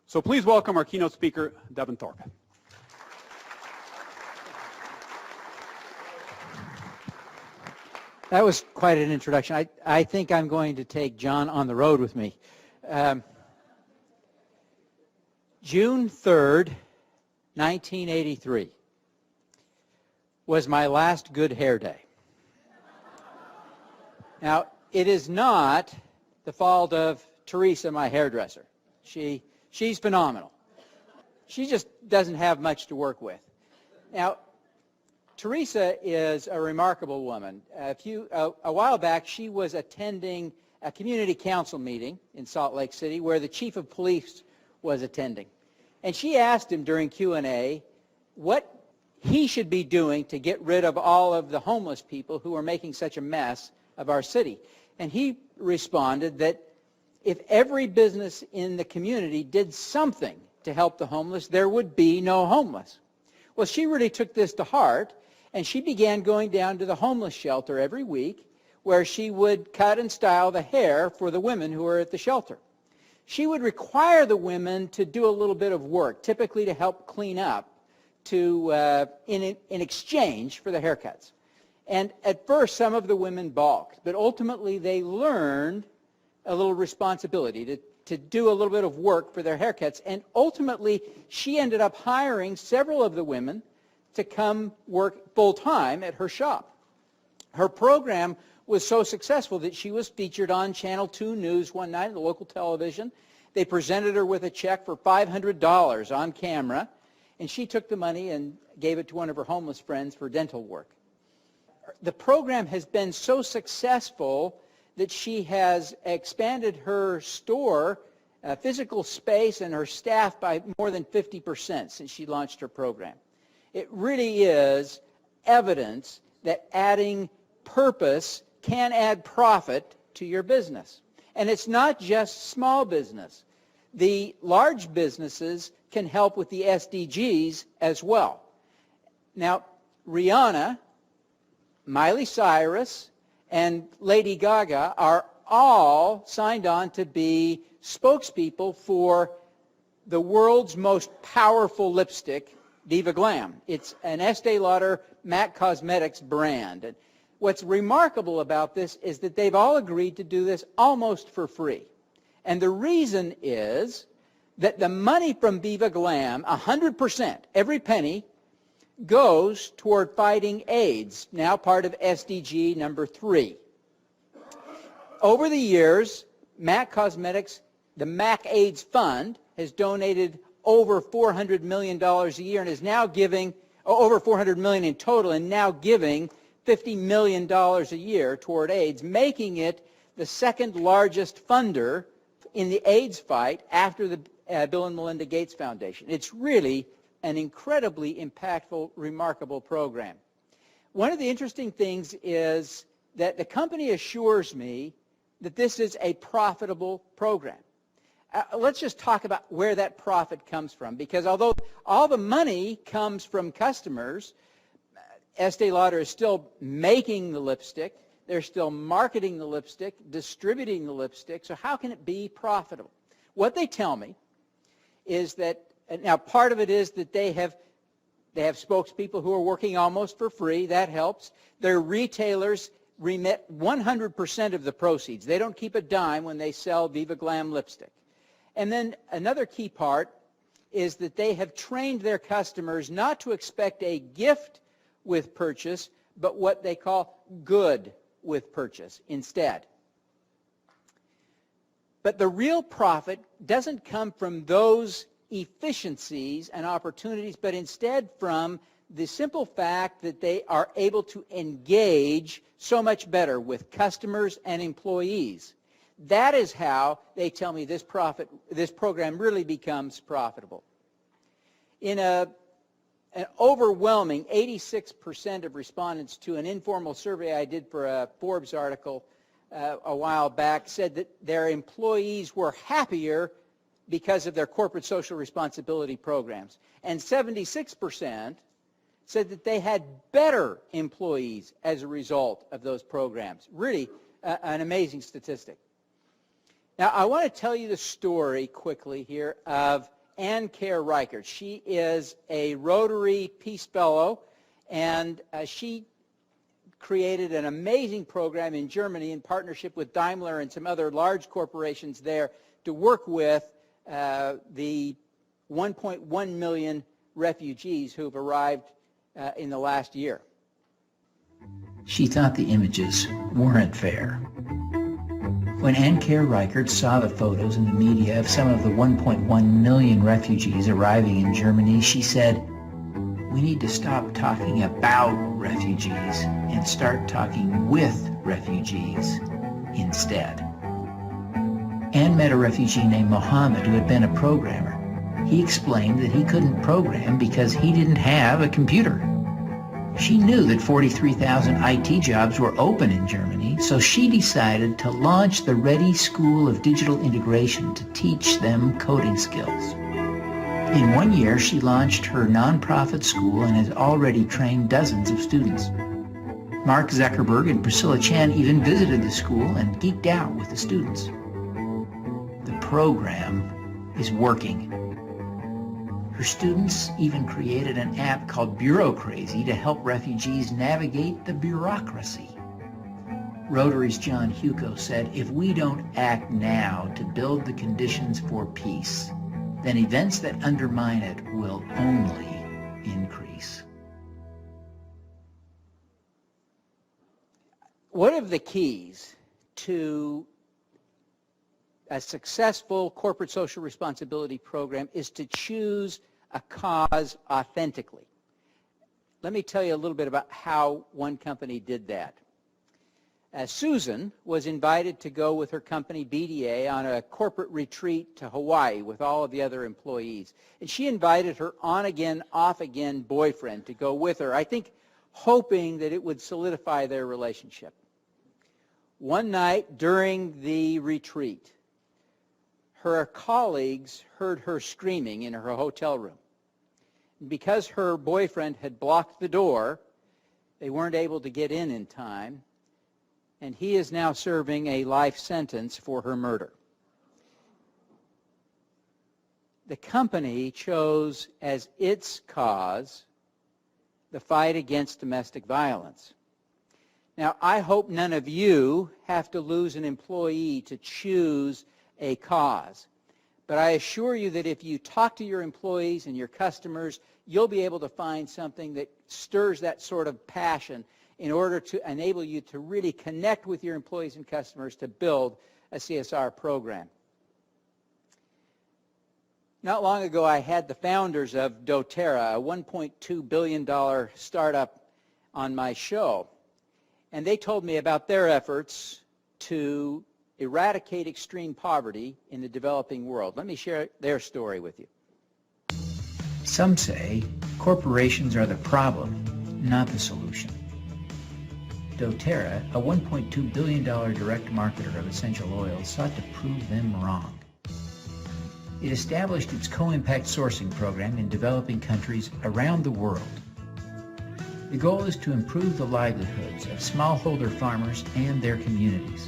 So please welcome our keynote speaker, Devin Thorpe. That was quite an introduction. I think I'm going to take John on the road with me. June 3rd, 1983 was my last good hair day. Now, it is not the fault of Teresa, my hairdresser. She's phenomenal. She just doesn't have much to work with. Now, Teresa is a remarkable woman. A while back, she was attending a community council meeting in Salt Lake City where the chief of police was attending. And she asked him during Q&A what he should be doing to get rid of all of the homeless people who are making such a mess of our city. And he responded that if every business in the community did something to help the homeless, there would be no homeless. Well, she really took this to heart, and she began going down to the homeless shelter every week where she would cut and style the hair for the women who were at the shelter. She would require the women to do a little bit of work, typically to help clean up, in exchange for the haircuts. And at first, some of the women balked, but ultimately they learned a little responsibility to do a little bit of work for their haircuts. And ultimately, she ended up hiring several of the women to come work full-time at her shop. Her program was so successful that she was featured on Channel 2 News one night, the local television. They presented her with a check for $500 on camera, and she took the money and gave it to one of her homeless friends for dental work. The program has been so successful that she has expanded her store, physical space, and her staff by more than 50% since she launched her program. It really is evidence that adding purpose can add profit to your business. And it's not just small business. The large businesses can help with the SDGs as well. Now, Rihanna, Miley Cyrus, and Lady Gaga are all signed on to be spokespeople for the world's most powerful lipstick, Viva Glam. It's an Estee Lauder MAC Cosmetics brand. And what's remarkable about this is that they've all agreed to do this almost for free. And the reason is that the money from Viva Glam, 100%, every penny, goes toward fighting AIDS, now part of SDG number 3. Over the years, MAC Cosmetics, the MAC AIDS Fund, has donated over $400 million a year and is now giving, over $400 million in total, and now giving $50 million a year toward AIDS, making it the second largest funder in the AIDS fight after the Bill and Melinda Gates Foundation. It's really an incredibly impactful, remarkable program. One of the interesting things is that the company assures me that this is a profitable program. Let's just talk about where that profit comes from, because although all the money comes from customers, Estee Lauder is still making the lipstick, they're still marketing the lipstick, distributing the lipstick, so how can it be profitable? What they tell me is that now, part of it is that they have spokespeople who are working almost for free. That helps. Their retailers remit 100% of the proceeds. They don't keep a dime when they sell Viva Glam lipstick. And then another key part is that they have trained their customers not to expect a gift with purchase, but what they call good with purchase instead. But the real profit doesn't come from those efficiencies and opportunities, but instead from the simple fact that they are able to engage so much better with customers and employees. That is how they tell me this program really becomes profitable. In an overwhelming 86% of respondents to an informal survey I did for a Forbes article a while back said that their employees were happier because of their corporate social responsibility programs. And 76% said that they had better employees as a result of those programs. Really an amazing statistic. Now, I want to tell you the story quickly here of Ann Care Reichert. She is a Rotary Peace Fellow, and she created an amazing program in Germany in partnership with Daimler and some other large corporations there to work with the 1.1 million refugees who have arrived in the last year. She thought the images weren't fair. When Ann Care Reichert saw the photos in the media of some of the 1.1 million refugees arriving in Germany, she said, "We need to stop talking about refugees and start talking with refugees instead." Ann met a refugee named Mohammed who had been a programmer. He explained that he couldn't program because he didn't have a computer. She knew that 43,000 IT jobs were open in Germany, so she decided to launch the Ready School of Digital Integration to teach them coding skills. In 1 year, she launched her nonprofit school and has already trained dozens of students. Mark Zuckerberg and Priscilla Chan even visited the school and geeked out with the students. The program is working. Her students even created an app called Bureaucrazy to help refugees navigate the bureaucracy. Rotary's John Hugo said, "If we don't act now to build the conditions for peace, then events that undermine it will only increase." One of the keys to a successful corporate social responsibility program is to choose a cause authentically. Let me tell you a little bit about how one company did that. Susan was invited to go with her company BDA on a corporate retreat to Hawaii with all of the other employees. And she invited her on-again, off-again boyfriend to go with her, I think hoping that it would solidify their relationship. One night during the retreat, her colleagues heard her screaming in her hotel room. And because her boyfriend had blocked the door, they weren't able to get in time, and he is now serving a life sentence for her murder. The company chose as its cause the fight against domestic violence. Now, I hope none of you have to lose an employee to choose a cause. But I assure you that if you talk to your employees and your customers, you'll be able to find something that stirs that sort of passion in order to enable you to really connect with your employees and customers to build a CSR program. Not long ago, I had the founders of doTERRA, a $1.2 billion startup, on my show. And they told me about their efforts to eradicate extreme poverty in the developing world. Let me share their story with you. Some say corporations are the problem, not the solution. doTERRA, a $1.2 billion direct marketer of essential oils, sought to prove them wrong. It established its co-impact sourcing program in developing countries around the world. The goal is to improve the livelihoods of smallholder farmers and their communities.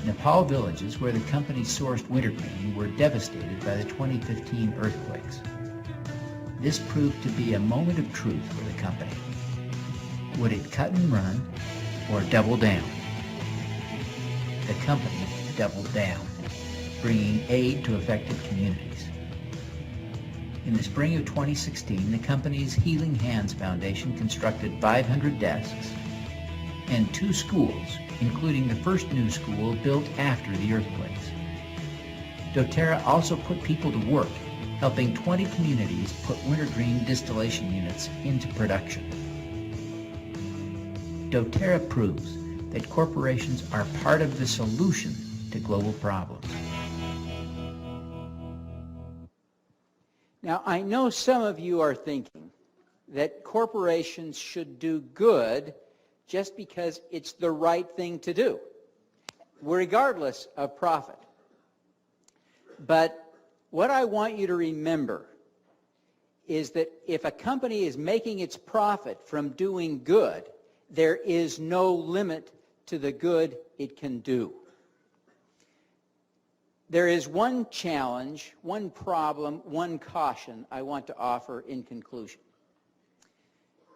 Nepal villages where the company sourced wintergreen were devastated by the 2015 earthquakes. This proved to be a moment of truth for the company. Would it cut and run or double down? The company doubled down, bringing aid to affected communities. In the spring of 2016, the company's Healing Hands Foundation constructed 500 desks and 2 schools, including the first new school built after the earthquakes. doTERRA also put people to work, helping 20 communities put wintergreen distillation units into production. doTERRA proves that corporations are part of the solution to global problems. Now, I know some of you are thinking that corporations should do good just because it's the right thing to do, regardless of profit. But what I want you to remember is that if a company is making its profit from doing good, there is no limit to the good it can do. There is one challenge, one problem, one caution I want to offer in conclusion.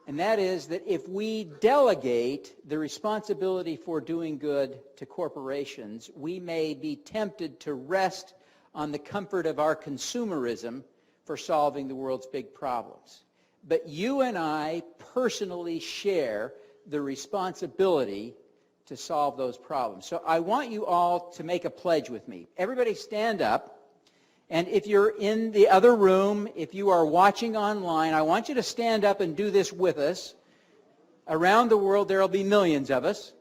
And that is that if we delegate the responsibility for doing good to corporations, we may be tempted to rest on the comfort of our consumerism for solving the world's big problems. But you and I personally share the responsibility to solve those problems. So I want you all to make a pledge with me. Everybody stand up. And if you're in the other room, if you are watching online, I want you to stand up and do this with us. Around the world, there will be millions of us.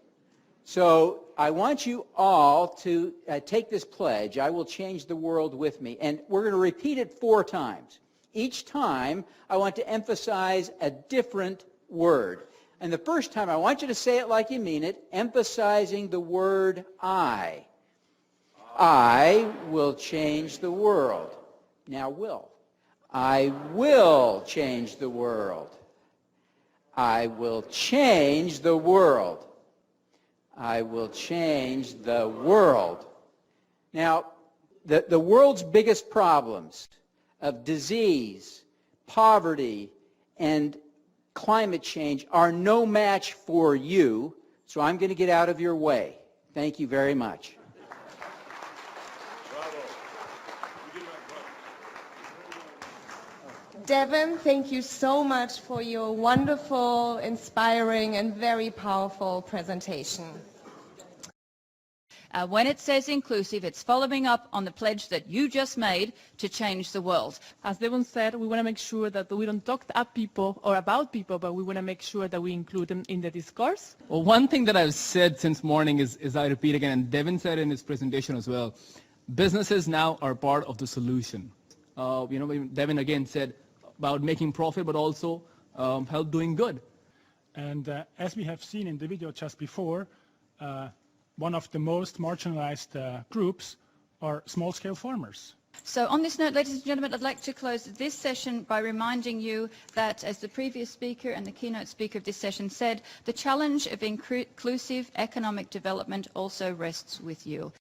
So I want you all to take this pledge. I will change the world with me. And we're going to repeat it 4 times. Each time, I want to emphasize a different word. And the first time, I want you to say it like you mean it, emphasizing the word I. I will change the world. Now will. I will change the world. I will change the world. I will change the world. Now, the world's biggest problems of disease, poverty, and climate change are no match for you, so I'm going to get out of your way. Thank you very much. Devin, thank you so much for your wonderful, inspiring, and very powerful presentation. When it says inclusive, it's following up on the pledge that you just made to change the world. As Devin said, we want to make sure that we don't talk at people or about people, but we want to make sure that we include them in the discourse. Well, one thing that I've said since morning is I repeat again, and Devin said in his presentation as well, businesses now are part of the solution. Devin again said about making profit, but also help doing good. And as we have seen in the video just before, one of the most marginalized groups are small-scale farmers. So on this note, ladies and gentlemen, I'd like to close this session by reminding you that, as the previous speaker and the keynote speaker of this session said, the challenge of inclusive economic development also rests with you.